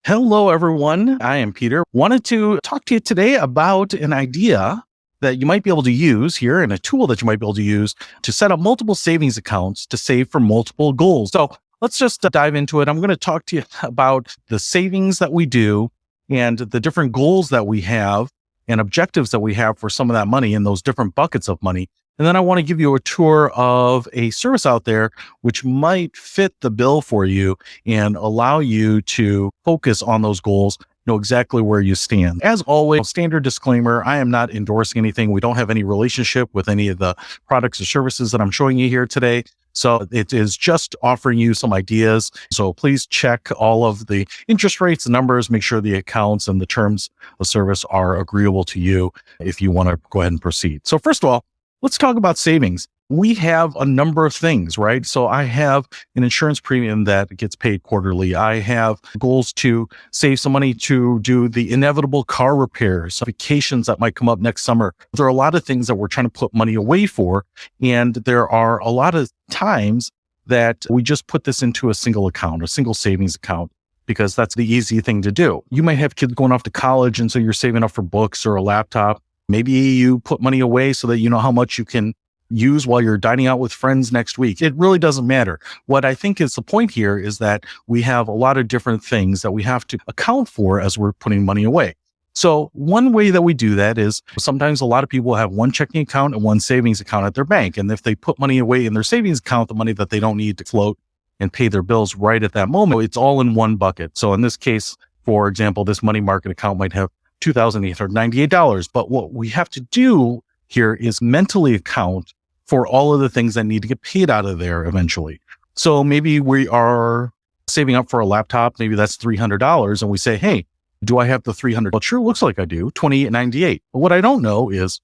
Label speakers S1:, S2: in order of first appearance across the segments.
S1: Hello, everyone. I am Peter. Wanted to talk to you today about an idea that you might be able to use here and a tool that you might be able to use to set up multiple savings accounts to save for multiple goals. So let's just dive into it. I'm going to talk to you about the savings that we do and the different goals that we have and objectives that we have for some of that money in those different buckets of money. And then I want to give you a tour of a service out there which might fit the bill for you and allow you to focus on those goals, know exactly where you stand. As always, standard disclaimer, I am not endorsing anything. We don't have any relationship with any of the products or services that I'm showing you here today. So it is just offering you some ideas. So please check all of the interest rates, the numbers, make sure the accounts and the terms of service are agreeable to you if you want to go ahead and proceed. So first of all, let's talk about savings. We have a number of things, right? So I have an insurance premium that gets paid quarterly. I have goals to save some money to do the inevitable car repairs, vacations that might come up next summer. There are a lot of things that we're trying to put money away for. And there are a lot of times that we just put this into a single account, a single savings account, because that's the easy thing to do. You might have kids going off to college, and so you're saving up for books or a laptop. Maybe you put money away so that you know how much you can use while you're dining out with friends next week. It really doesn't matter. What I think is the point here is that we have a lot of different things that we have to account for as we're putting money away. So one way that we do that is sometimes a lot of people have one checking account and one savings account at their bank. And if they put money away in their savings account, the money that they don't need to float and pay their bills right at that moment, it's all in one bucket. So in this case, for example, this money market account might have $2,898. But what we have to do here is mentally account for all of the things that need to get paid out of there eventually. So maybe we are saving up for a laptop. Maybe that's $300. And we say, hey, do I have the $300? Well, it sure looks like I do, $2,898. But what I don't know is,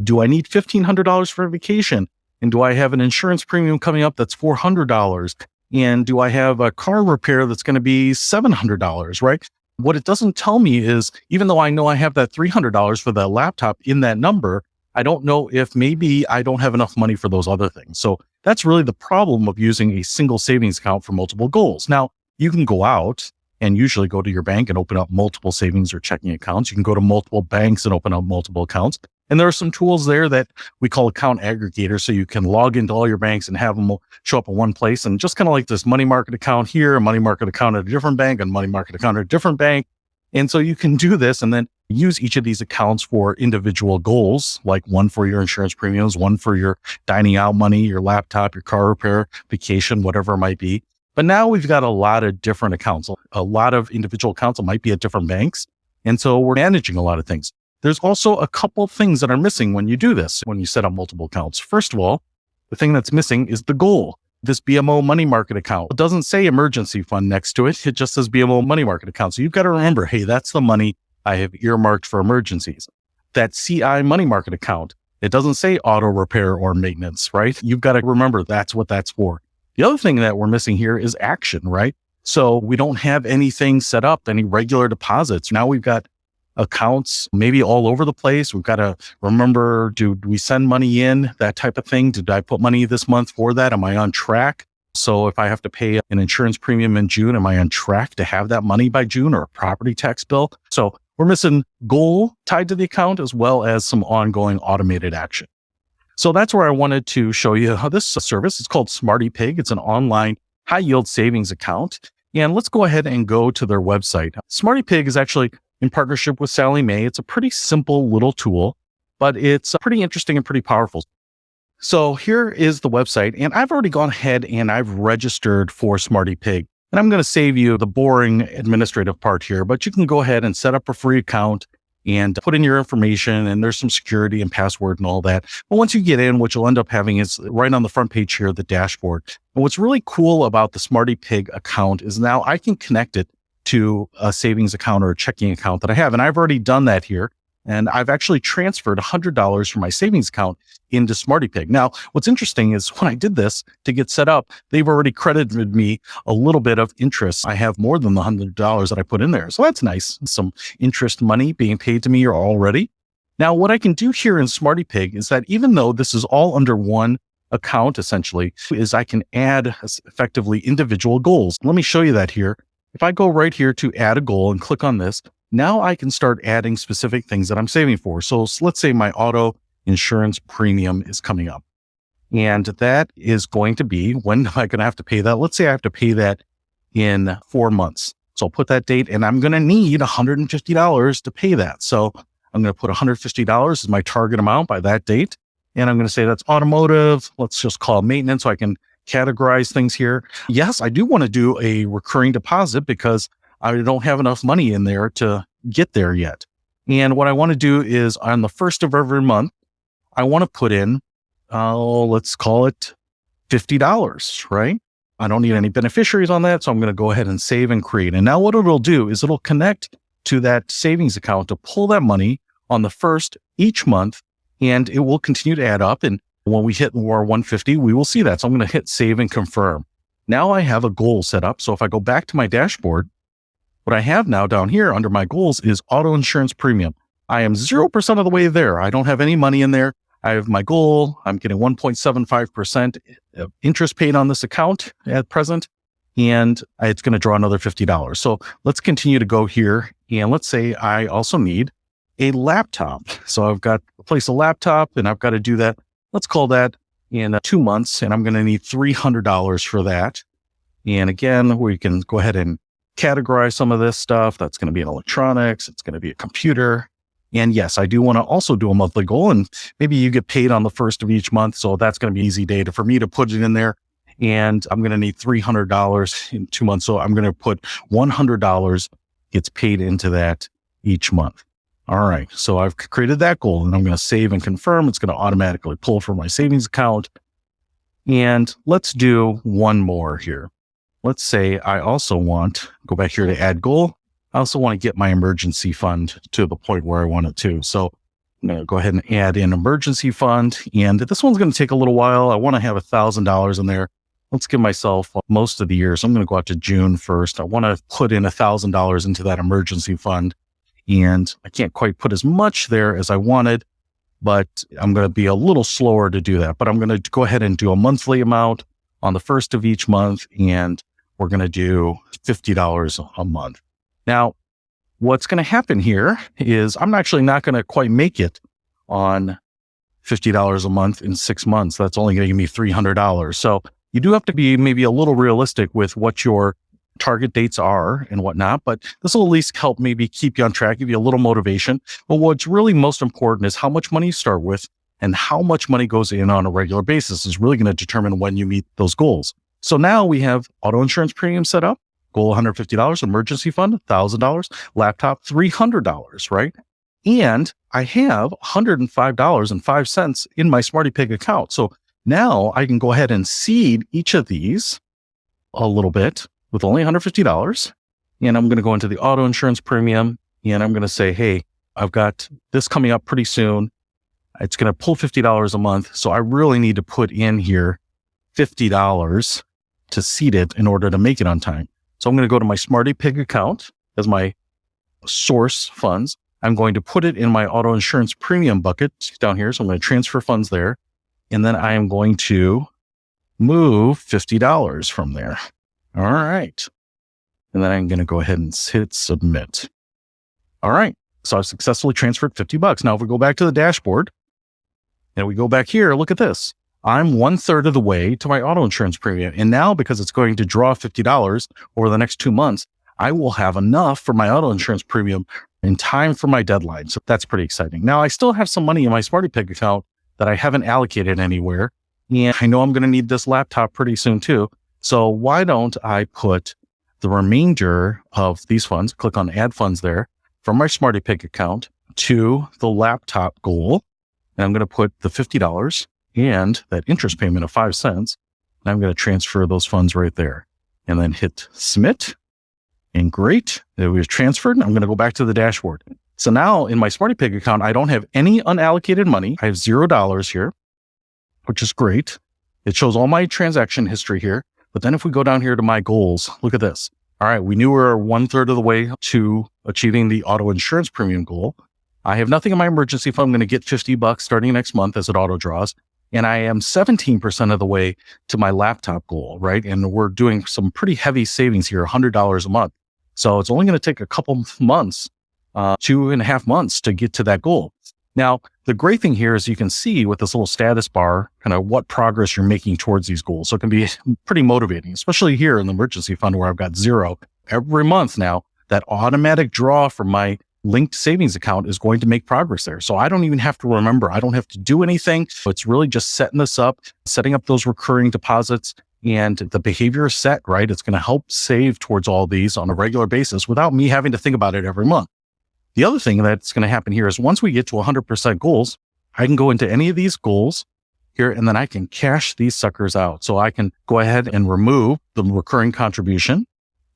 S1: do I need $1,500 for a vacation? And do I have an insurance premium coming up that's $400? And do I have a car repair that's going to be $700, right? What it doesn't tell me is, even though I know I have that $300 for that laptop in that number, I don't know if maybe I don't have enough money for those other things. So that's really the problem of using a single savings account for multiple goals. Now, you can go out and usually go to your bank and open up multiple savings or checking accounts. You can go to multiple banks and open up multiple accounts. And there are some tools there that we call account aggregators. So you can log into all your banks and have them show up in one place. And just kind of like this money market account here, a money market account at a different bank, and money market account at a different bank. And so you can do this and then use each of these accounts for individual goals, like one for your insurance premiums, one for your dining out money, your laptop, your car repair, vacation, whatever it might be. But now we've got a lot of different accounts, a lot of individual accounts that might be at different banks. And so we're managing a lot of things. There's also a couple things that are missing when you do this, when you set up multiple accounts. First of all, the thing that's missing is the goal. This BMO money market account, it doesn't say emergency fund next to it. It just says BMO money market account. So you've got to remember, hey, that's the money I have earmarked for emergencies. That CI money market account, it doesn't say auto repair or maintenance, right? You've got to remember that's what that's for. The other thing that we're missing here is action, right? So we don't have anything set up, any regular deposits. Now we've got accounts maybe all over the place. We've got to remember, do we send money in, that type of thing? Did I put money this month for that? Am I on track? So if I have to pay an insurance premium in June, am I on track to have that money by June, or a property tax bill? So we're missing goal tied to the account as well as some ongoing automated action. So that's where I wanted to show you how this service is called Smarty Pig. It's an online high yield savings account. And let's go ahead and go to their website. Smarty Pig is actually in partnership with Sally Mae. It's a pretty simple little tool, but it's pretty interesting and pretty powerful. So here is the website, and I've already gone ahead and I've registered for Smarty Pig. And I'm going to save you the boring administrative part here, but you can go ahead and set up a free account and put in your information, and there's some security and password and all that. But once you get in, what you'll end up having is right on the front page here, the dashboard. And what's really cool about the Smarty Pig account is now I can connect it to a savings account or a checking account that I have. And I've already done that here. And I've actually transferred $100 from my savings account into Smarty Pig. Now, what's interesting is when I did this to get set up, they've already credited me a little bit of interest. I have more than the $100 that I put in there. So that's nice. Some interest money being paid to me already. Now, what I can do here in Smarty Pig is that even though this is all under one account, essentially, is I can add effectively individual goals. Let me show you that here. if I go right here to add a goal and click on this, now I can start adding specific things that I'm saving for. So let's say my auto insurance premium is coming up. And that is going to be, when am I going to have to pay that? Let's say I have to pay that in 4 months. So I'll put that date and I'm going to need $150 to pay that. So I'm going to put $150 as my target amount by that date. And I'm going to say that's automotive. Let's just call it maintenance so I can categorize things here. Yes, I do want to do a recurring deposit because I don't have enough money in there to get there yet. And what I want to do is on the first of every month, I want to put in, let's call it $50, right? I don't need any beneficiaries on that. So I'm going to go ahead and save and create. And now what it'll do is it'll connect to that savings account to pull that money on the first each month, and it will continue to add up. And when we hit more 150, we will see that. So I'm going to hit save and confirm. Now I have a goal set up. So if I go back to my dashboard, what I have now down here under my goals is auto insurance premium. I am 0% of the way there. I don't have any money in there. I have my goal. I'm getting 1.75% interest paid on this account at present, and it's going to draw another $50. So let's continue to go here. And let's say I also need a laptop. So I've got to place a laptop and I've got to do that. Let's call that in 2 months. And I'm going to need $300 for that. And again, we can go ahead and categorize some of this stuff. That's going to be in electronics. It's going to be a computer. And yes, I do want to also do a monthly goal, and maybe you get paid on the first of each month. So that's going to be easy data for me to put it in there. And I'm going to need $300 in 2 months. So I'm going to put $100 gets paid into that each month. All right. So I've created that goal and I'm going to save and confirm. It's going to automatically pull from my savings account. And let's do one more here. Let's say I also want, go back here to add goal. I also want to get my emergency fund to the point where I want it to. So I'm going to go ahead and add in emergency fund. And this one's going to take a little while. I want to have $1,000 in there. Let's give myself most of the year. So I'm going to go out to June 1st. I want to put in $1,000 into that emergency fund. And I can't quite put as much there as I wanted, but I'm going to be a little slower to do that. But I'm going to go ahead and do a monthly amount on the first of each month. And we're going to do $50 a month. Now, what's going to happen here is I'm actually not going to quite make it on $50 a month in 6 months. That's only going to give me $300. So you do have to be maybe a little realistic with what your target dates are and whatnot, but this will at least help maybe keep you on track, give you a little motivation. But what's really most important is how much money you start with and how much money goes in on a regular basis is really going to determine when you meet those goals. So now we have auto insurance premium set up. Goal $150, emergency fund $1,000, laptop $300, right? And I have $105.05 in my SmartyPig account. So now I can go ahead and seed each of these a little bit with only $150. And I'm going to go into the auto insurance premium and I'm going to say, hey, I've got this coming up pretty soon. It's going to pull $50 a month. So I really need to put in here $50 to seed it in order to make it on time. So I'm going to go to my SmartyPig account as my source funds. I'm going to put it in my auto insurance premium bucket down here. So I'm going to transfer funds there. And then I am going to move $50 from there. All right. And then I'm going to go ahead and hit submit. All right. So I've successfully transferred $50. Now, if we go back to the dashboard and we go back here, look at this. I'm 1/3 of the way to my auto insurance premium. And now because it's going to draw $50 over the next 2 months, I will have enough for my auto insurance premium in time for my deadline. So that's pretty exciting. Now I still have some money in my SmartyPig account that I haven't allocated anywhere. And I know I'm going to need this laptop pretty soon too. So why don't I put the remainder of these funds, click on add funds there from my SmartyPig account to the laptop goal. And I'm going to put the $50 and that interest payment of 5 cents. And I'm going to transfer those funds right there and then hit submit. And great, it was transferred. I'm going to go back to the dashboard. So now in my SmartyPig account, I don't have any unallocated money. I have $0 here, which is great. It shows all my transaction history here. But then if we go down here to my goals, look at this. All right, we knew we were 1/3 of the way to achieving the auto insurance premium goal. I have nothing in my emergency fund. I'm going to get $50 starting next month as it auto draws. And I am 17% of the way to my laptop goal, right? And we're doing some pretty heavy savings here, $100 a month. So it's only going to take a couple months, 2.5 months to get to that goal. Now, the great thing here is you can see with this little status bar, kind of what progress you're making towards these goals. So it can be pretty motivating, especially here in the emergency fund where I've got 0. Every month now, that automatic draw from my linked savings account is going to make progress there. So I don't even have to remember. I don't have to do anything. It's really just setting this up, setting up those recurring deposits, and the behavior is set, right? It's going to help save towards all these on a regular basis without me having to think about it every month. The other thing that's going to happen here is once we get to 100% goals, I can go into any of these goals here, and then I can cash these suckers out. So I can go ahead and remove the recurring contribution,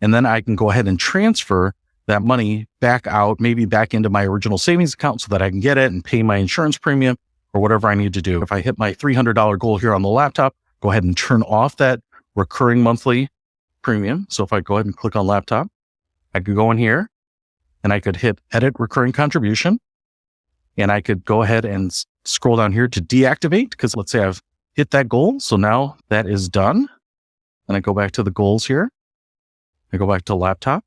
S1: and then I can go ahead and transfer that money back out, maybe back into my original savings account so that I can get it and pay my insurance premium or whatever I need to do. If I hit my $300 goal here on the laptop, go ahead and turn off that recurring monthly premium. So if I go ahead and click on laptop, I could go in here and I could hit edit recurring contribution, and I could go ahead and scroll down here to deactivate, because let's say I've hit that goal. So now that is done. And I go back to the goals here. I go back to laptop,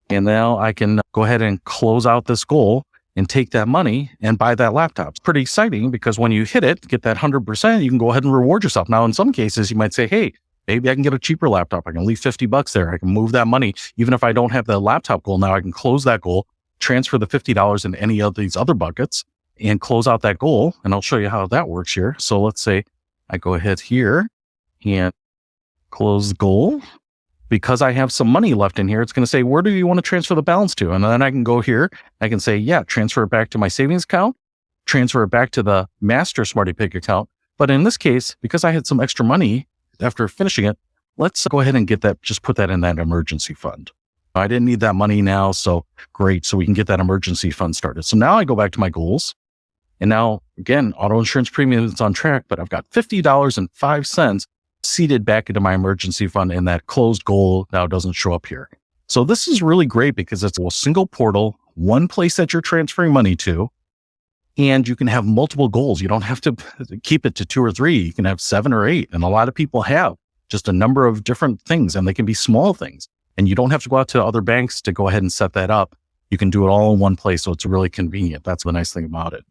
S1: and now I can go ahead and close out this goal and take that money and buy that laptop. It's pretty exciting because when you hit it, get that 100%, you can go ahead and reward yourself. Now, in some cases, you might say, hey, maybe I can get a cheaper laptop. I can leave $50 there. I can move that money. Even if I don't have the laptop goal now, I can close that goal, transfer the $50 into any of these other buckets and close out that goal. And I'll show you how that works here. So let's say I go ahead here and close the goal. Because I have some money left in here, it's going to say, where do you want to transfer the balance to? And then I can go here. I can say, yeah, transfer it back to my savings account, transfer it back to the master SmartyPig account. But in this case, because I had some extra money after finishing it, let's go ahead and get that, just put that in that emergency fund. I didn't need that money now, so great. So we can get that emergency fund started. So now I go back to my goals. And now, again, auto insurance premium is on track, but I've got $50.05 seeded back into my emergency fund, and that closed goal now doesn't show up here. So this is really great because it's a single portal, one place that you're transferring money to, and you can have multiple goals. You don't have to keep it to 2 or 3. You can have 7 or 8. And a lot of people have just a number of different things, and they can be small things. And you don't have to go out to other banks to go ahead and set that up. You can do it all in one place. So it's really convenient. That's the nice thing about it.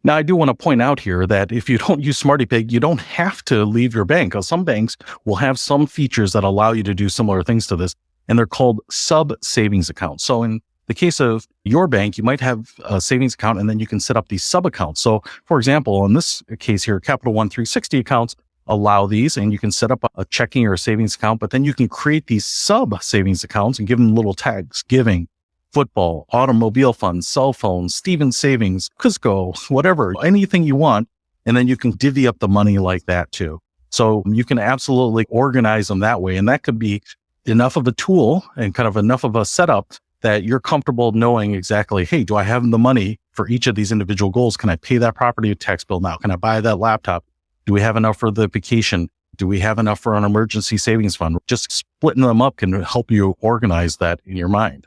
S1: Now, I do want to point out here that if you don't use SmartyPig, you don't have to leave your bank, because some banks will have some features that allow you to do similar things to this, and they're called sub-savings accounts. So in the case of your bank, you might have a savings account, and then you can set up these sub-accounts. So for example, in this case here, Capital One 360 accounts allow these, and you can set up a checking or a savings account, but then you can create these sub-savings accounts and give them little tags: giving, football, automobile funds, cell phones, Stevens Savings, Cusco, whatever, anything you want. And then you can divvy up the money like that too. So you can absolutely organize them that way. And that could be enough of a tool and kind of enough of a setup that you're comfortable knowing exactly, hey, do I have the money for each of these individual goals? Can I pay that property tax bill now? Can I buy that laptop? Do we have enough for the vacation? Do we have enough for an emergency savings fund? Just splitting them up can help you organize that in your mind.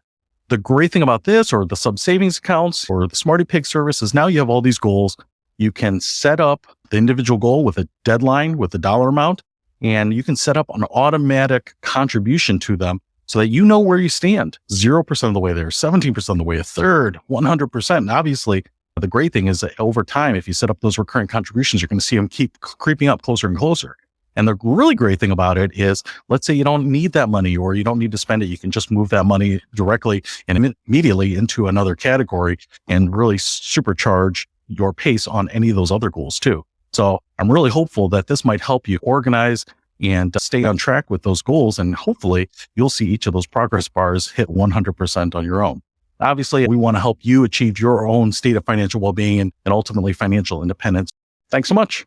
S1: The great thing about this, or the sub savings accounts, or the SmartyPig service, is now you have all these goals. You can set up the individual goal with a deadline, with a dollar amount, and you can set up an automatic contribution to them so that you know where you stand. 0% of the way there, 17% of the way, a third, 100%. And obviously, the great thing is that over time, if you set up those recurring contributions, you're going to see them keep creeping up closer and closer. And the really great thing about it is, let's say you don't need that money or you don't need to spend it. You can just move that money directly and immediately into another category and really supercharge your pace on any of those other goals too. So I'm really hopeful that this might help you organize and stay on track with those goals. And hopefully you'll see each of those progress bars hit 100% on your own. Obviously, we want to help you achieve your own state of financial well-being and ultimately financial independence. Thanks so much.